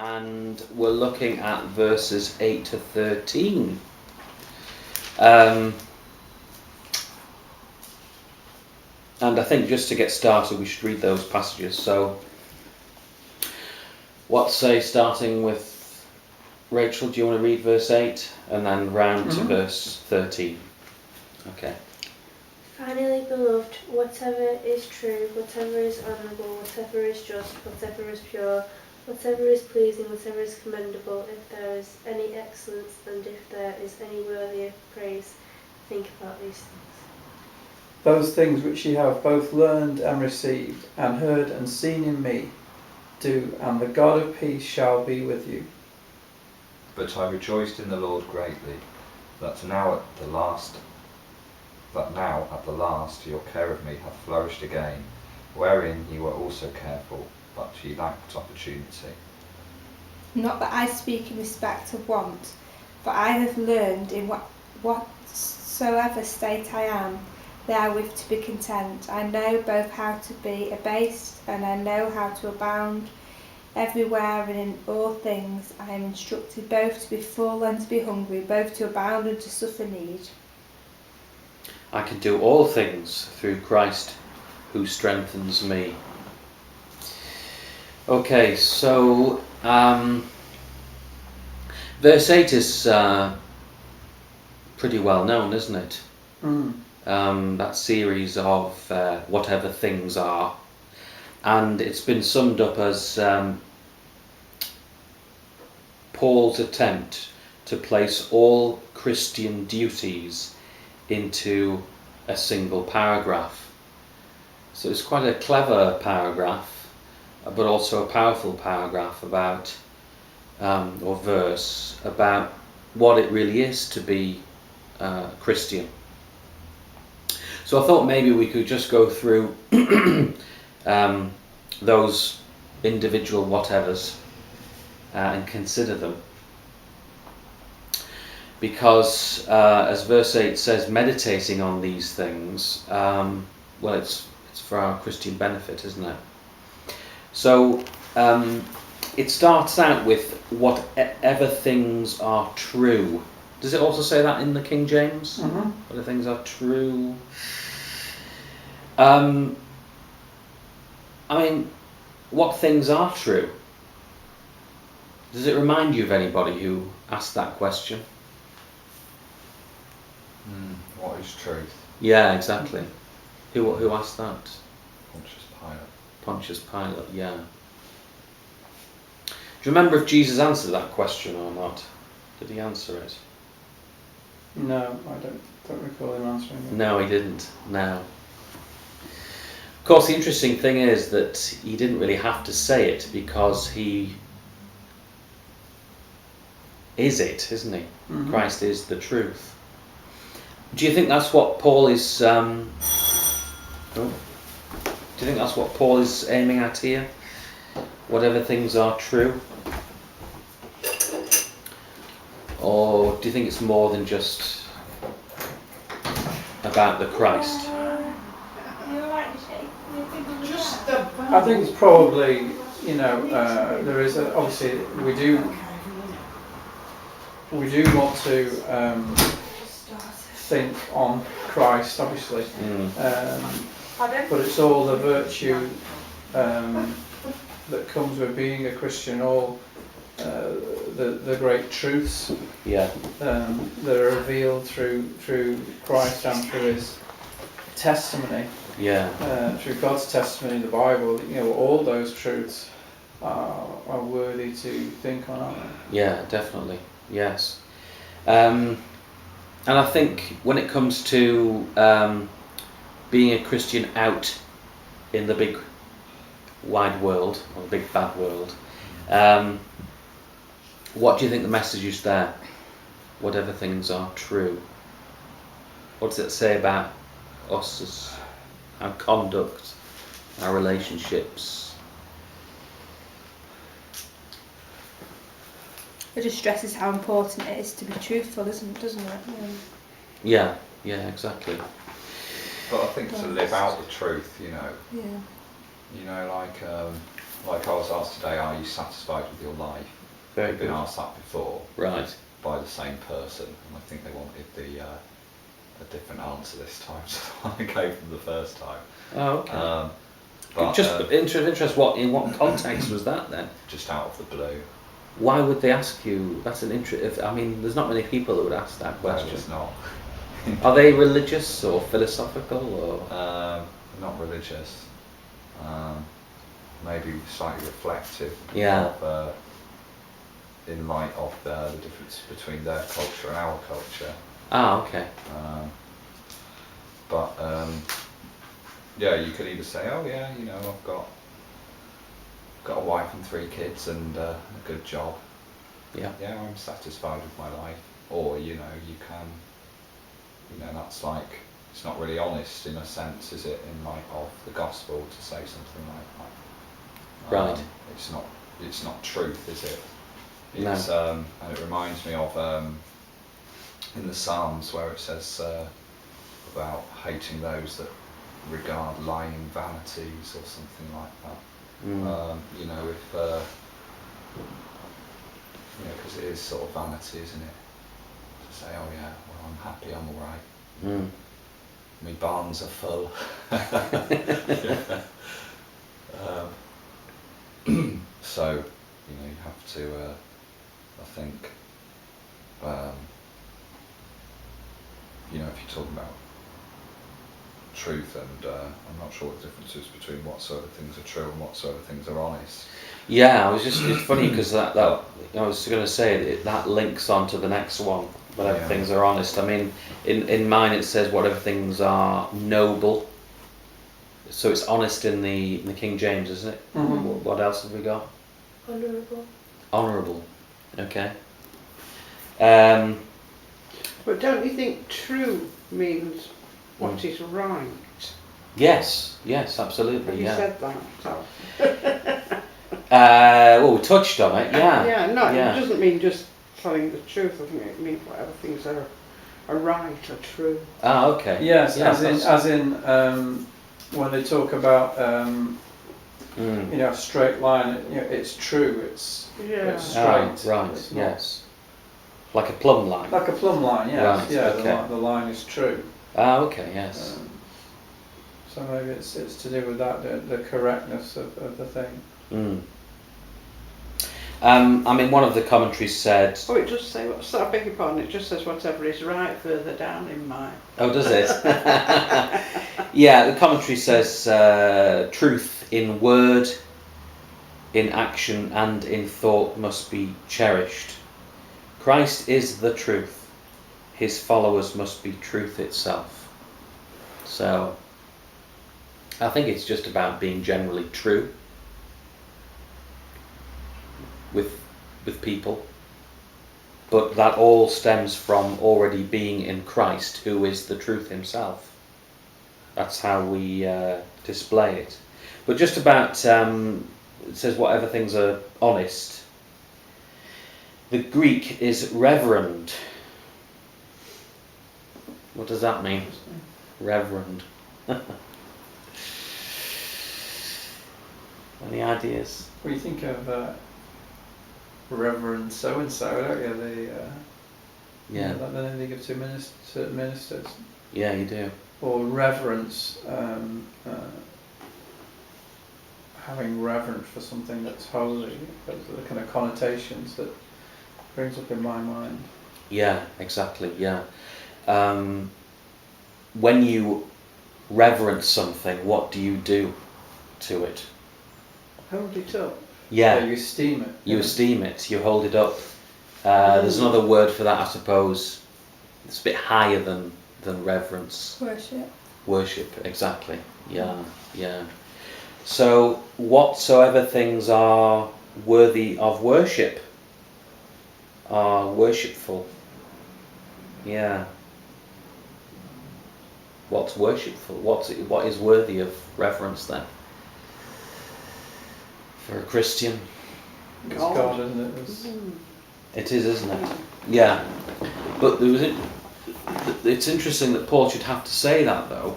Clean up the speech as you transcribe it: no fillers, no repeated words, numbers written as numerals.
and we're looking at verses 8 to 13. And I think just to get started we should read those passages. So what say, starting with Rachel, do you want to read verse 8 and then round to verse 13? Okay. Finally, beloved, whatever is true, whatever is honourable, whatever is just, whatever is pure, whatever is pleasing, whatever is commendable, if there is any excellence and if there is any worthy of praise, think about these things. Those things which ye have both learned and received, and heard and seen in me, do, and the God of peace shall be with you. But I rejoiced in the Lord greatly, that now at the last your care of me hath flourished again, wherein ye were also careful, but ye lacked opportunity. Not that I speak in respect of want, for I have learned in whatsoever state I am, therewith to be content. I know both how to be abased, and I know how to abound. Everywhere and in all things I am instructed both to be full and to be hungry, both to abound and to suffer need. I can do all things through Christ who strengthens me. Okay, so verse 8 is pretty well known, isn't it? That series of whatever things are. And it's been summed up as Paul's attempt to place all Christian duties into a single paragraph. So it's quite a clever paragraph, but also a powerful paragraph about, or verse, about what it really is to be Christian. So I thought maybe we could just go through those individual whatevers and consider them. Because, as verse 8 says, meditating on these things, well, it's for our Christian benefit, isn't it? So, it starts out with whatever things are true. Does it also say that in the King James? Whatever things are true. I mean, what things are true? Does it remind you of anybody who asked that question? What is truth? Yeah, exactly. Who asked that? Pontius Pilate. Pontius Pilate, yeah. Do you remember if Jesus answered that question or not? Did he answer it? No, I don't recall him answering it. No, he didn't. No. Of course, the interesting thing is that he didn't really have to say it because he is it, isn't he? Christ is the truth. Do you think that's what Paul is? Do you think that's what Paul is aiming at here? Whatever things are true, or do you think it's more than just about the Christ? I think it's probably, there is obviously we do want to think on Christ, obviously, but it's all the virtue that comes with being a Christian, all the great truths that are revealed through Christ and through His testimony. Through God's testimony in the Bible, all those truths are worthy to think on, aren't they? Yeah, definitely. Yes. And I think when it comes to being a Christian out in the big wide world, or the big bad world, what do you think the message is there? Whatever things are true. What does it say about us as our conduct, our relationships? It just stresses how important it is to be truthful, doesn't it? Yeah, exactly. But I think to live out the truth, Yeah. like I was asked today, are you satisfied with your life? Very I've been good. asked that before. Right. By the same person, and I think they wanted a different answer this time, so I gave them the first time. Oh, okay. But, just interest. In what context was that then? Just out of the blue. Why would they ask you? That's an interest. I mean, there's not many people that would ask that question. No, it's not. Are they religious or philosophical or? Not religious. Maybe slightly reflective. Yeah. Of, in light of the difference between their culture and our culture. Ah, okay. But yeah, you could either say, oh yeah, you know, I've got a wife and 3 kids and a good job. Yeah. Yeah, I'm satisfied with my life. Or, you know, you can, you know, that's like, it's not really honest in a sense, is it, in light of the gospel to say something like that. Right. It's not truth, is it? It's, No. And it reminds me of in the Psalms where it says about hating those that regard lying vanities or something like that. You know, if you know, because it is sort of vanity, isn't it? To say, oh yeah, well I'm happy, I'm all right. My barns are full. So, you know, you have to, I think, you know, if you're talking about truth, and I'm not sure what the difference is between what sort of things are true and what sort of things are honest. Yeah, it's funny because that I was going to say that links on to the next one. Whatever things are honest. I mean, in mine it says whatever things are noble. So it's honest in the King James, isn't it? Mm-hmm. What else have we got? Honourable. Honourable. Okay. But don't you think true means what is right? Yes, absolutely. Have you Yeah. said that? So. Well, we touched on it. Yeah. Yeah, no, Yeah. it doesn't mean just telling the truth. I think it means whatever things are right or true. Ah, okay. Yes, Yeah, as in when they talk about you know, a straight line, you know, it's true. It's straight. Right. It's not- Yes. Like a plumb line. Like a plumb line, yes. Right, Yeah, okay. the line is true. Ah, okay. Yes. So maybe it's to do with that, the correctness of the thing. I mean, one of the commentaries said. Oh, it does say, I beg your pardon, it just says whatever is right further down in mine. Oh, does it? Yeah, the commentary says truth in word, in action, and in thought must be cherished. Christ is the truth. His followers must be truth itself. So, I think it's just about being generally true with people. But that all stems from already being in Christ, who is the truth himself. That's how we display it. But just about, it says whatever things are honest. The Greek is reverend. What does that mean? Reverend. Any ideas? Well, you think of Reverend so and so, don't you? Yeah. Like the name they give to ministers. Yeah, you do. Or reverence, having reverence for something that's holy. Those are the kind of connotations that brings up in my mind. Yeah, exactly. Yeah. When you reverence something, what do you do to it? Hold it up. Yeah. You esteem it. You esteem it. You hold it up. There's another word for that, I suppose. It's a bit higher than reverence. Worship. Worship, exactly. Yeah. So, whatsoever things are worthy of worship are worshipful. Yeah. What's worshipful? What is worthy of reverence then? For a Christian? It's God, isn't it? It is, isn't it? Yeah. But it's interesting that Paul should have to say that, though,